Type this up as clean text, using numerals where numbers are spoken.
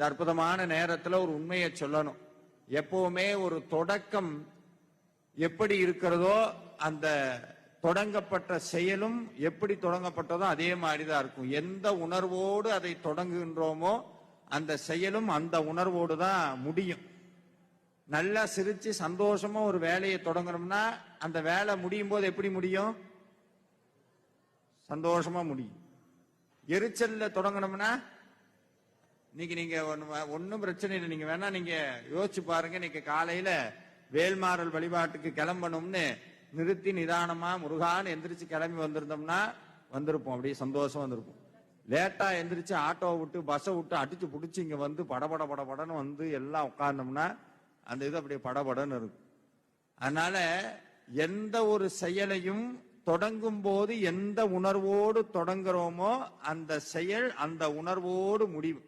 இந்த அற்புதமான நேரத்துல ஒரு உண்மையை சொல்லணும். எப்பவுமே ஒரு தொடக்கம் எப்படி இருக்கிறதோ அந்த தொடங்கப்பட்ட செயலும் எப்படி தொடங்கப்பட்டதோ அதே மாதிரிதான் இருக்கும். எந்த உணர்வோடு அதை தொடங்குகின்றோமோ அந்த செயலும் அந்த உணர்வோடு தான் முடியும். நல்லா சிரிச்சு சந்தோஷமா ஒரு வேலையை தொடங்கணும்னா அந்த வேலை முடியும் போது எப்படி முடியும்? சந்தோஷமா முடியும். எரிச்சல்ல தொடங்கணும்னா நீங்க ஒன்னும் பிரச்சனை இல்லை. நீங்க வேணா நீங்க யோசிச்சு பாருங்க. நீங்க காலையில வேல்மாறல் வழிபாட்டுக்கு கிளம்பணும்னு நிறுத்தி நிதானமா முருகான்னு எந்திரிச்சு கிளம்பி வந்திருந்தோம்னா வந்திருப்போம், அப்படியே சந்தோஷம் வந்திருப்போம். லேட்டா எந்திரிச்சு ஆட்டோவை விட்டு பஸ்ஸை விட்டு அடிச்சு புடிச்சு இங்க வந்து படபட படபடன்னு வந்து எல்லாம் உட்கார்ந்தோம்னா அந்த இது அப்படியே படபடன்னு இருக்கும். அதனால எந்த ஒரு செயலையும் தொடங்கும் போது எந்த உணர்வோடு தொடங்குறோமோ அந்த செயல் அந்த உணர்வோடு முடிவு.